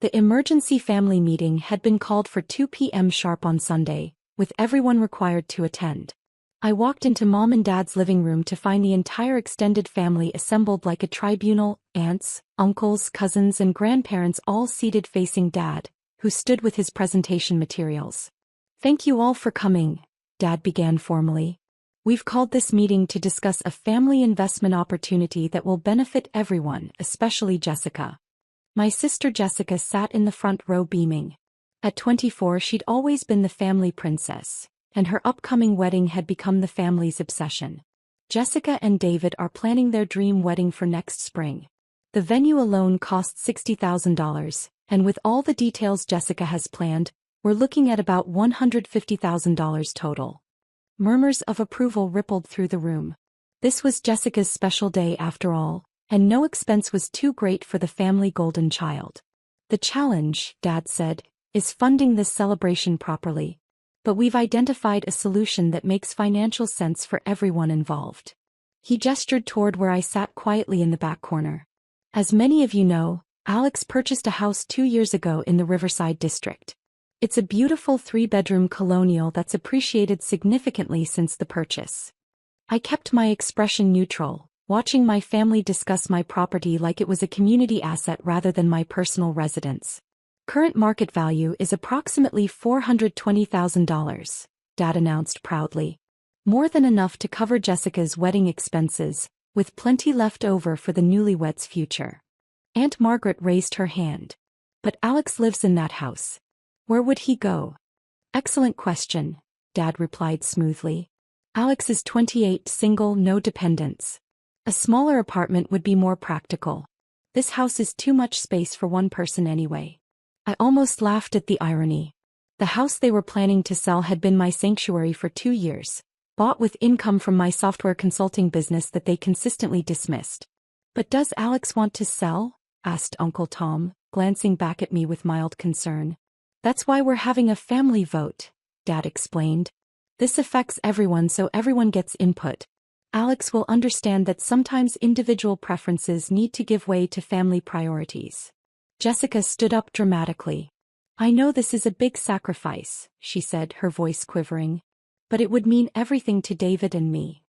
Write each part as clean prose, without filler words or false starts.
The emergency family meeting had been called for 2 p.m. sharp on Sunday, with everyone required to attend. I walked into Mom and Dad's living room to find the entire extended family assembled like a tribunal, aunts, uncles, cousins and grandparents all seated facing Dad, who stood with his presentation materials. "Thank you all for coming," Dad began formally. "We've called this meeting to discuss a family investment opportunity that will benefit everyone, especially Jessica." My sister Jessica sat in the front row beaming. At 24 she'd always been the family princess, and her upcoming wedding had become the family's obsession. Jessica and David are planning their dream wedding for next spring. The venue alone costs $60,000, and with all the details Jessica has planned, we're looking at about $150,000 total. Murmurs of approval rippled through the room. This was Jessica's special day after all, and no expense was too great for the family golden child. "The challenge," Dad said, "is funding this celebration properly. But we've identified a solution that makes financial sense for everyone involved." He gestured toward where I sat quietly in the back corner. "As many of you know, Alex purchased a house 2 years ago in the Riverside district. It's a beautiful 3-bedroom colonial that's appreciated significantly since the purchase." I kept my expression neutral, watching my family discuss my property like it was a community asset rather than my personal residence. "Current market value is approximately $420,000, Dad announced proudly. "More than enough to cover Jessica's wedding expenses, with plenty left over for the newlyweds' future." Aunt Margaret raised her hand. "But Alex lives in that house. Where would he go?" "Excellent question," Dad replied smoothly. "Alex is 28, single, no dependents. A smaller apartment would be more practical. This house is too much space for one person anyway." I almost laughed at the irony. The house they were planning to sell had been my sanctuary for 2 years, bought with income from my software consulting business that they consistently dismissed. "But does Alex want to sell?" asked Uncle Tom, glancing back at me with mild concern. "That's why we're having a family vote," Dad explained. "This affects everyone, so everyone gets input. Alex will understand that sometimes individual preferences need to give way to family priorities." Jessica stood up dramatically. "I know this is a big sacrifice," she said, her voice quivering. "But it would mean everything to David and me."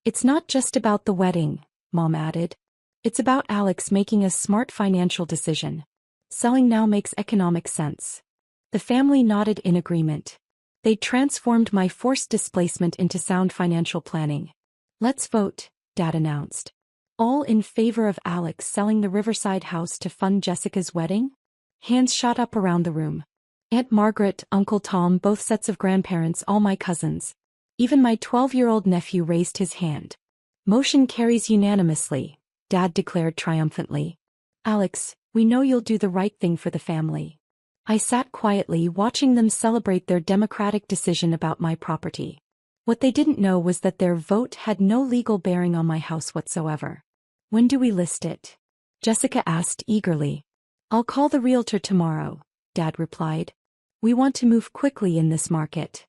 "It's not just about the wedding," Mom added. "It's about Alex making a smart financial decision. Selling now makes economic sense." The family nodded in agreement. They transformed my forced displacement into sound financial planning. "Let's vote," Dad announced. "All in favor of Alex selling the Riverside house to fund Jessica's wedding?" Hands shot up around the room. Aunt Margaret, Uncle Tom, both sets of grandparents, all my cousins. Even my 12-year-old nephew raised his hand. "Motion carries unanimously," Dad declared triumphantly. "Alex, we know you'll do the right thing for the family." I sat quietly watching them celebrate their democratic decision about my property. What they didn't know was that their vote had no legal bearing on my house whatsoever. "When do we list it?" Jessica asked eagerly. "I'll call the realtor tomorrow," Dad replied. "We want to move quickly in this market."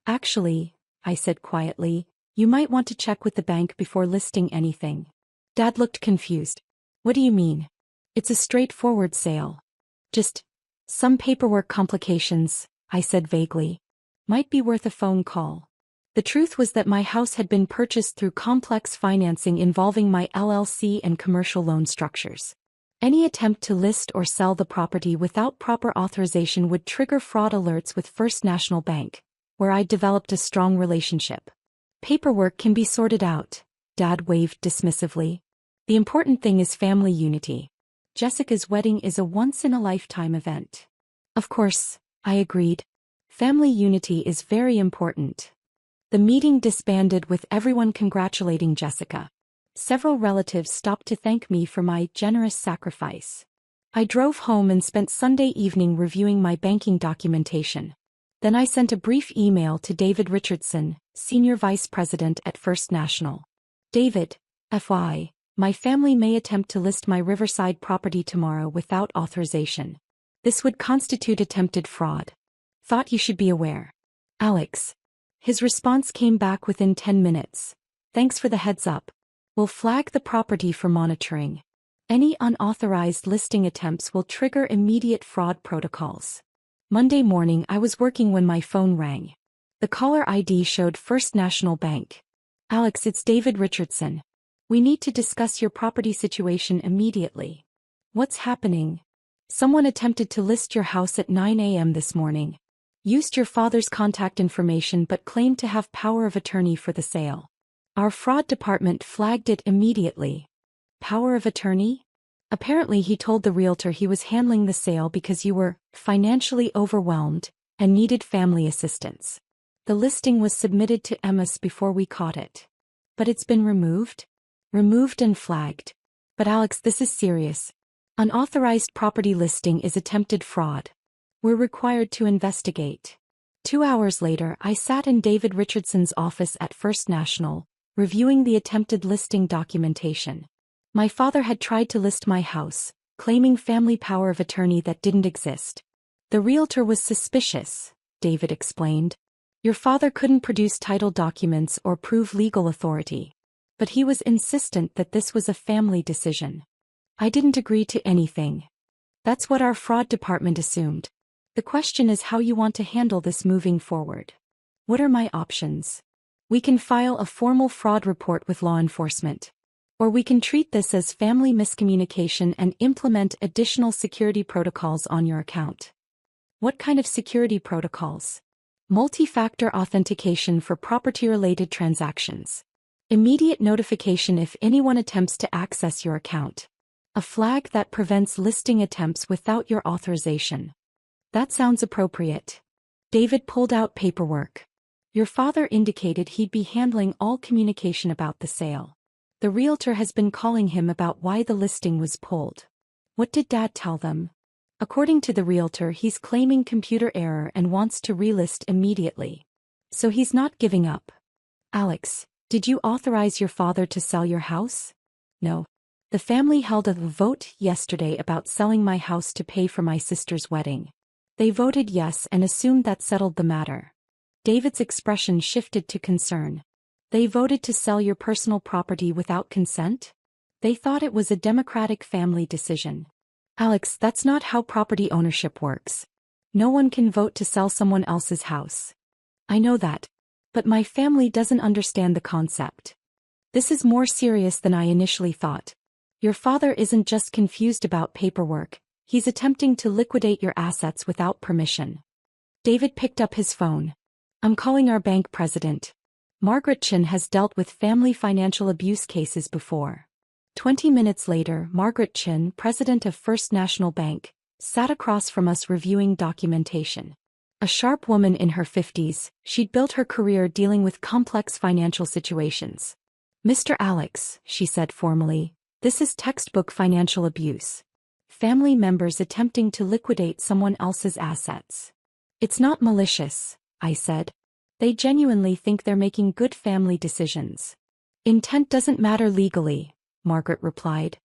"Actually," I said quietly, "you might want to check with the bank before listing anything." Dad looked confused. "What do you mean?" "It's a straightforward sale. Just some paperwork complications," I said vaguely. "Might be worth a phone call." The truth was that my house had been purchased through complex financing involving my LLC and commercial loan structures. Any attempt to list or sell the property without proper authorization would trigger fraud alerts with First National Bank, where I developed a strong relationship. "Paperwork can be sorted out," Dad waved dismissively. "The important thing is family unity. Jessica's wedding is a once-in-a-lifetime event." "Of course," I agreed. "Family unity is very important." The meeting disbanded with everyone congratulating Jessica. Several relatives stopped to thank me for my generous sacrifice. I drove home and spent Sunday evening reviewing my banking documentation. Then I sent a brief email to David Richardson, Senior Vice President at First National. "David, FYI, my family may attempt to list my Riverside property tomorrow without authorization. This would constitute attempted fraud. Thought you should be aware. Alex." His response came back within 10 minutes. "Thanks for the heads up. We'll flag the property for monitoring." Any unauthorized listing attempts will trigger immediate fraud protocols. Monday morning I was working when my phone rang. The caller ID showed First National Bank. Alex, it's David Richardson. We need to discuss your property situation immediately. What's happening? Someone attempted to list your house at 9 a.m. this morning. Used your father's contact information but claimed to have power of attorney for the sale. Our fraud department flagged it immediately. Power of attorney? Apparently he told the realtor he was handling the sale because you were financially overwhelmed and needed family assistance. The listing was submitted to EMS before we caught it. But it's been removed? Removed and flagged. But Alex, this is serious. Unauthorized property listing is attempted fraud. We're required to investigate. 2 hours later, I sat in David Richardson's office at First National, reviewing the attempted listing documentation. My father had tried to list my house, claiming family power of attorney that didn't exist. The realtor was suspicious, David explained. Your father couldn't produce title documents or prove legal authority. But he was insistent that this was a family decision. I didn't agree to anything. That's what our fraud department assumed. The question is how you want to handle this moving forward. What are my options? We can file a formal fraud report with law enforcement. Or we can treat this as family miscommunication and implement additional security protocols on your account. What kind of security protocols? Multi-factor authentication for property-related transactions. Immediate notification if anyone attempts to access your account. A flag that prevents listing attempts without your authorization. That sounds appropriate. David pulled out paperwork. Your father indicated he'd be handling all communication about the sale. The realtor has been calling him about why the listing was pulled. What did Dad tell them? According to the realtor, he's claiming computer error and wants to relist immediately. So he's not giving up. Alex, did you authorize your father to sell your house? No. The family held a vote yesterday about selling my house to pay for my sister's wedding. They voted yes and assumed that settled the matter. David's expression shifted to concern. They voted to sell your personal property without consent? They thought it was a democratic family decision. Alex, that's not how property ownership works. No one can vote to sell someone else's house. I know that. But my family doesn't understand the concept. This is more serious than I initially thought. Your father isn't just confused about paperwork, he's attempting to liquidate your assets without permission. David picked up his phone. I'm calling our bank president. Margaret Chin has dealt with family financial abuse cases before. 20 minutes later, Margaret Chin, president of First National Bank, sat across from us reviewing documentation. A sharp woman in her 50s, she'd built her career dealing with complex financial situations. Mr. Alex, she said formally, this is textbook financial abuse. Family members attempting to liquidate someone else's assets. It's not malicious, I said. They genuinely think they're making good family decisions. Intent doesn't matter legally, Margaret replied.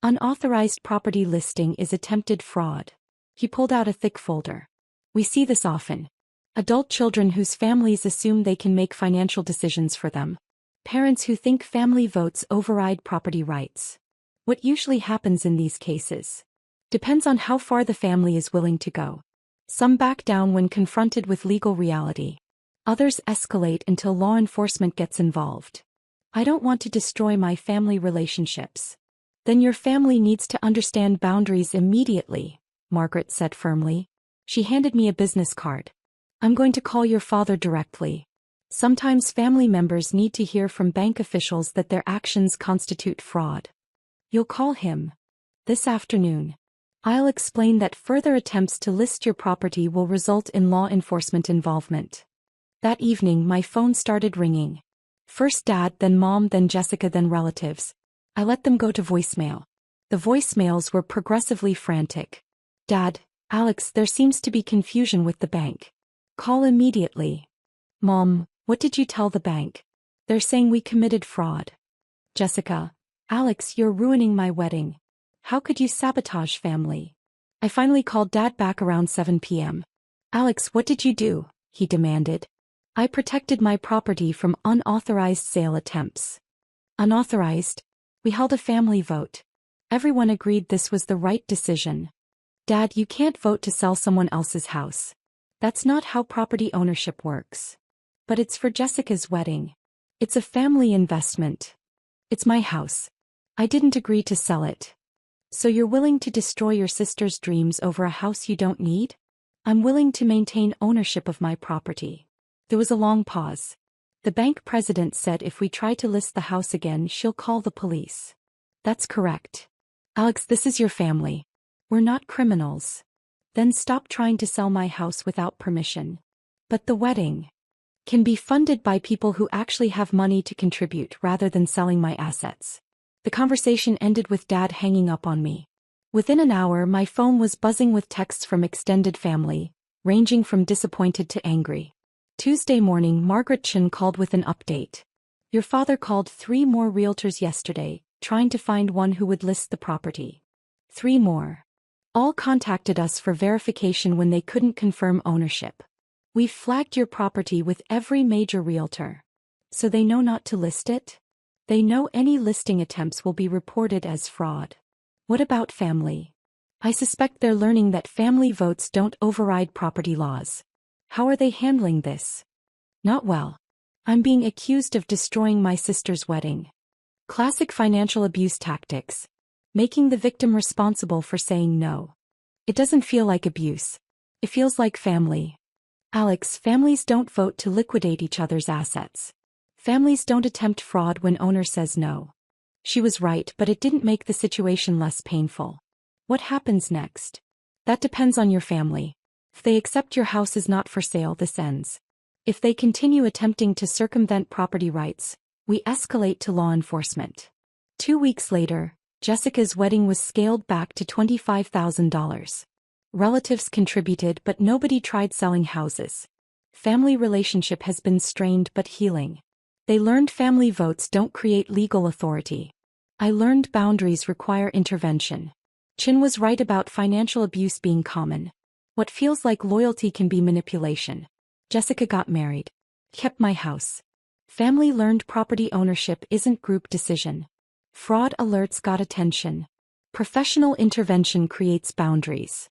Unauthorized property listing is attempted fraud. He pulled out a thick folder. We see this often. Adult children whose families assume they can make financial decisions for them. Parents who think family votes override property rights. What usually happens in these cases? Depends on how far the family is willing to go. Some back down when confronted with legal reality. Others escalate until law enforcement gets involved. I don't want to destroy my family relationships. Then your family needs to understand boundaries immediately, Margaret said firmly. She handed me a business card. I'm going to call your father directly. Sometimes family members need to hear from bank officials that their actions constitute fraud. You'll call him this afternoon. I'll explain that further attempts to list your property will result in law enforcement involvement. That evening my phone started ringing. First Dad, then Mom, then Jessica, then relatives. I let them go to voicemail. The voicemails were progressively frantic. Dad, Alex, there seems to be confusion with the bank. Call immediately. Mom, what did you tell the bank? They're saying we committed fraud. Jessica, Alex, you're ruining my wedding. How could you sabotage family? I finally called Dad back around 7 p.m. Alex, what did you do? He demanded. I protected my property from unauthorized sale attempts. Unauthorized? We held a family vote. Everyone agreed this was the right decision. Dad, you can't vote to sell someone else's house. That's not how property ownership works. But it's for Jessica's wedding. It's a family investment. It's my house. I didn't agree to sell it. So you're willing to destroy your sister's dreams over a house you don't need? I'm willing to maintain ownership of my property. There was a long pause. The bank president said if we try to list the house again, she'll call the police. That's correct. Alex, this is your family. We're not criminals. Then stop trying to sell my house without permission. But the wedding can be funded by people who actually have money to contribute rather than selling my assets. The conversation ended with Dad hanging up on me. Within an hour, my phone was buzzing with texts from extended family, ranging from disappointed to angry. Tuesday morning, Margaret Chen called with an update. Your father called 3 more realtors yesterday, trying to find one who would list the property. 3 more. All contacted us for verification when they couldn't confirm ownership. We've flagged your property with every major realtor. So they know not to list it? They know any listing attempts will be reported as fraud. What about family? I suspect they're learning that family votes don't override property laws. How are they handling this? Not well. I'm being accused of destroying my sister's wedding. Classic financial abuse tactics. Making the victim responsible for saying no. It doesn't feel like abuse. It feels like family. Alex, families don't vote to liquidate each other's assets. Families don't attempt fraud when owner says no. She was right, but it didn't make the situation less painful. What happens next? That depends on your family. If they accept your house is not for sale, this ends. If they continue attempting to circumvent property rights, we escalate to law enforcement. 2 weeks later, Jessica's wedding was scaled back to $25,000. Relatives contributed, but nobody tried selling houses. Family relationship has been strained but healing. They learned family votes don't create legal authority. I learned boundaries require intervention. Chin was right about financial abuse being common. What feels like loyalty can be manipulation. Jessica got married. Kept my house. Family learned property ownership isn't group decision. Fraud alerts got attention. Professional intervention creates boundaries.